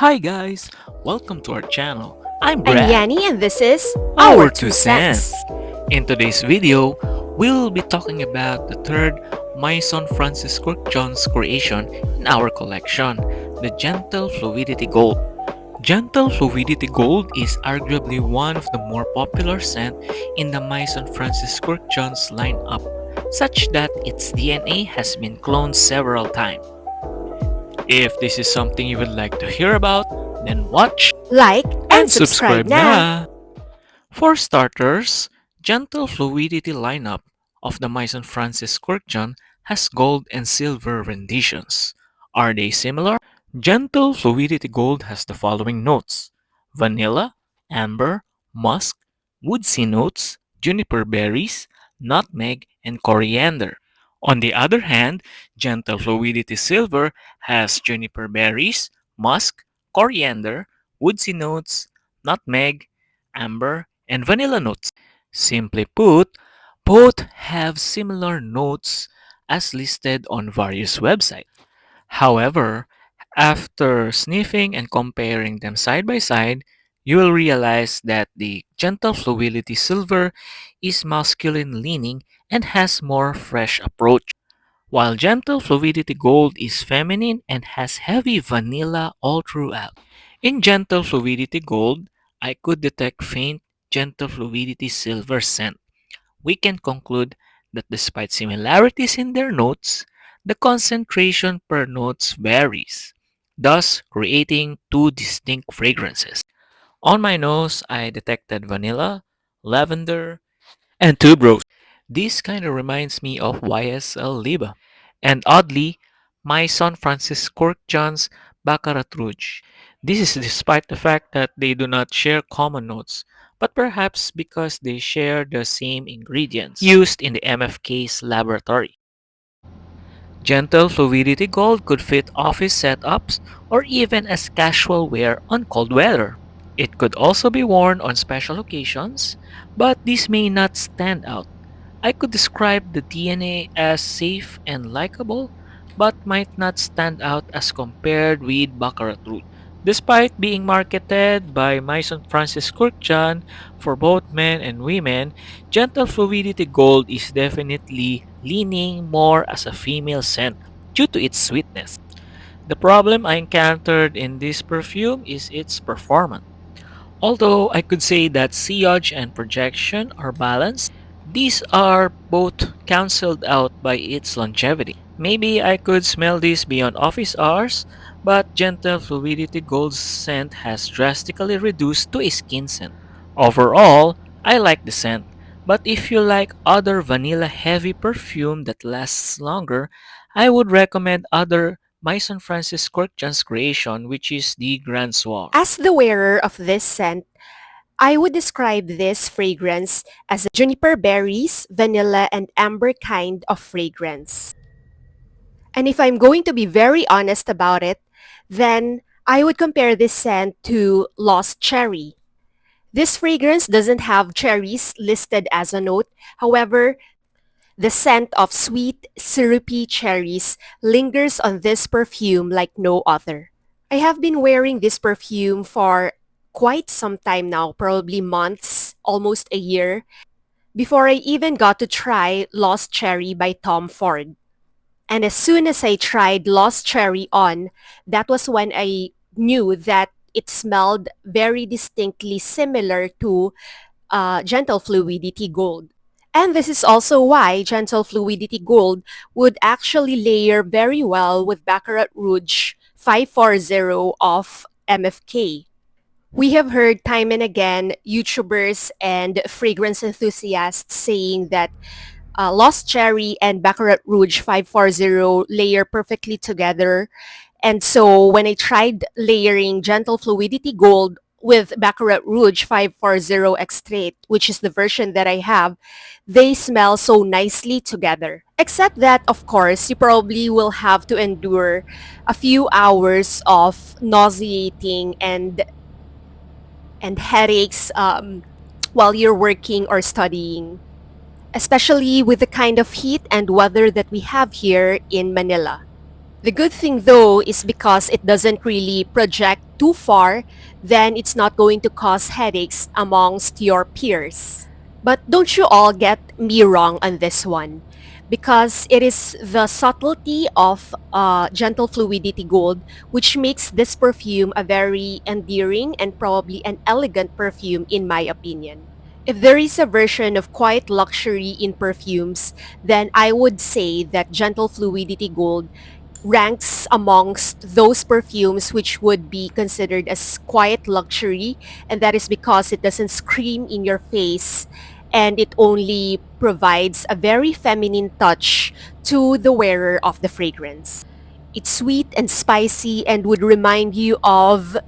Hi guys, welcome to our channel. I'm I'm Brad. Yanni and this is Our Our Two two Cents. cents. In today's video, we'll be talking about the third Maison Francis Kurkdjian's creation in our collection, the Gentle Fluidity Gold. Gentle Fluidity Gold is arguably one of the more popular scents in the Maison Francis Kurkdjian's lineup, such that its DNA has been cloned several times. If this is something you would like to hear about, then watch Like and and subscribe subscribe na! na! For starters, Gentle Fluidity lineup of the Maison Francis Kurkdjian has gold and silver renditions. Are they similar? Gentle Fluidity Gold has the following notes: vanilla, amber, musk, woodsy notes, juniper berries, nutmeg, and coriander. On the other hand, Gentle Fluidity Silver has juniper berries, musk, coriander, woodsy notes, nutmeg, amber, and vanilla notes. Simply put, both have similar notes as listed on various websites. However, after sniffing and comparing them side by side, you will realize that the Gentle Fluidity Silver is masculine leaning and has more fresh approach, while Gentle Fluidity Gold is feminine and has heavy vanilla all throughout. In Gentle Fluidity Gold, I could detect faint Gentle Fluidity Silver scent. We can conclude that despite similarities in their notes, the concentration per notes varies, thus creating two distinct fragrances. On my nose, I detected vanilla, lavender, and tuberose. This kind of reminds me of YSL Liba. And oddly, my son Francis Kurkdjian's Baccarat Rouge. This is despite the fact that they do not share common notes, but perhaps because they share the same ingredients used in the MFK's laboratory. Gentle Fluidity Gold could fit office setups or even as casual wear on cold weather. It could also be worn on special occasions, but these may not stand out. I could describe the DNA as safe and likable, but might not stand out as compared with Baccarat Root. Despite being marketed by Maison Francis Kurkdjian for both men and women, Gentle Fluidity Gold is definitely leaning more as a female scent due to its sweetness. The problem I encountered in this perfume is its performance. Although I could say that sillage and projection are balanced, these are both cancelled out by its longevity. Maybe I could smell this beyond office hours, but Gentle Fluidity Gold's scent has drastically reduced to a skin scent. Overall, I like the scent, but if you like other vanilla heavy perfume that lasts longer, I would recommend other Maison Francis Kurkdjian's creation, which is the Grand Soir. As the wearer of this scent, I would describe this fragrance as a juniper berries, vanilla, and amber kind of fragrance. And if I'm going to be very honest about it, then I would compare this scent to Lost Cherry. This fragrance doesn't have cherries listed as a note. However, the scent of sweet, syrupy cherries lingers on this perfume like no other. I have been wearing this perfume for quite some time now, probably months, almost a year, before I even got to try Lost Cherry by Tom Ford. And as soon as I tried Lost Cherry on, that was when I knew that it smelled very distinctly similar to Gentle Fluidity Gold. And this is also why Gentle Fluidity Gold would actually layer very well with Baccarat Rouge 540 of MFK. We have heard time and again YouTubers and fragrance enthusiasts saying that Lost Cherry and Baccarat Rouge 540 layer perfectly together. And so when I tried layering Gentle Fluidity Gold with Baccarat Rouge 540 Extrait, which is the version that I have, they smell so nicely together. Except that, of course, you probably will have to endure a few hours of nauseating and headaches while you're working or studying, especially with the kind of heat and weather that we have here in Manila. The good thing though is because it doesn't really project too far, then it's not going to cause headaches amongst your peers. But don't you all get me wrong on this one, because it is the subtlety of Gentle Fluidity Gold which makes this perfume a very endearing and probably an elegant perfume in my opinion. If there is a version of quiet luxury in perfumes, then I would say that Gentle Fluidity Gold ranks amongst those perfumes which would be considered as quiet luxury, and that is because it doesn't scream in your face and it only provides a very feminine touch to the wearer of the fragrance. It's sweet and spicy and would remind you of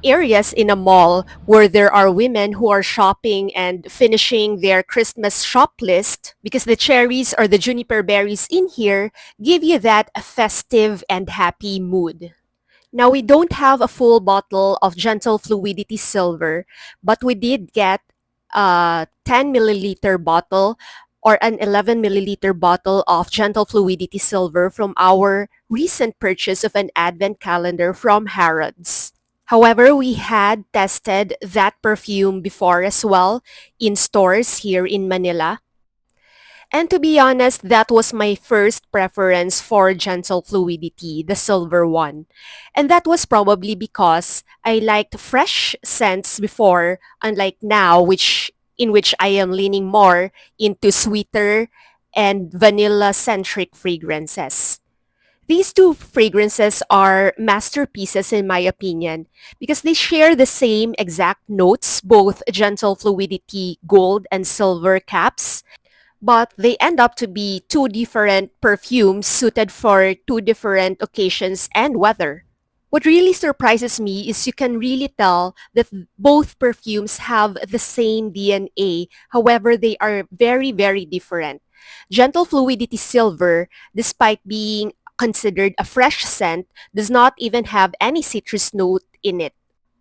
areas in a mall where there are women who are shopping and finishing their Christmas shop list, because the cherries or the juniper berries in here give you that festive and happy mood. Now, we don't have a full bottle of Gentle Fluidity Silver, but we did get a 10 milliliter bottle or an 11 milliliter bottle of Gentle Fluidity Silver from our recent purchase of an advent calendar from Harrods. However, we had tested that perfume before as well in stores here in Manila. And to be honest, that was my first preference for Gentle Fluidity, the silver one. And that was probably because I liked fresh scents before, unlike now, in which I am leaning more into sweeter and vanilla-centric fragrances. These two fragrances are masterpieces in my opinion because they share the same exact notes, both Gentle Fluidity Gold and Silver caps, but they end up to be two different perfumes suited for two different occasions and weather. What really surprises me is you can really tell that both perfumes have the same DNA, however, they are very, very different. Gentle Fluidity Silver, despite being considered a fresh scent, does not even have any citrus note in it.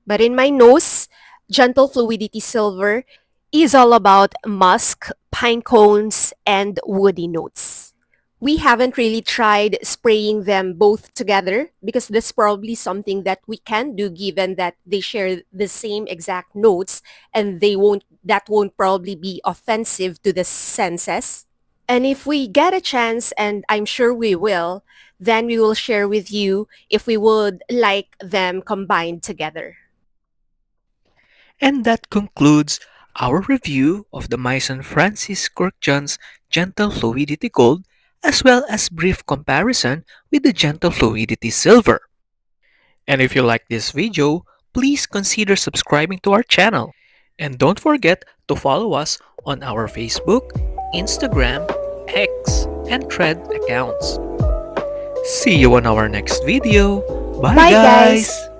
But in my nose, Gentle Fluidity Silver is all about musk, pine cones, and woody notes. We haven't really tried spraying them both together because that's probably something that we can do given that they share the same exact notes and that won't probably be offensive to the senses. And if we get a chance, and I'm sure we will, then we will share with you if we would like them combined together. And that concludes our review of the Maison Francis Kurkdjian's Gentle Fluidity Gold as well as brief comparison with the Gentle Fluidity Silver. And if you like this video, please consider subscribing to our channel. And don't forget to follow us on our Facebook, Instagram, X, and Thread accounts. See you on our next video. Bye Bye, guys! guys!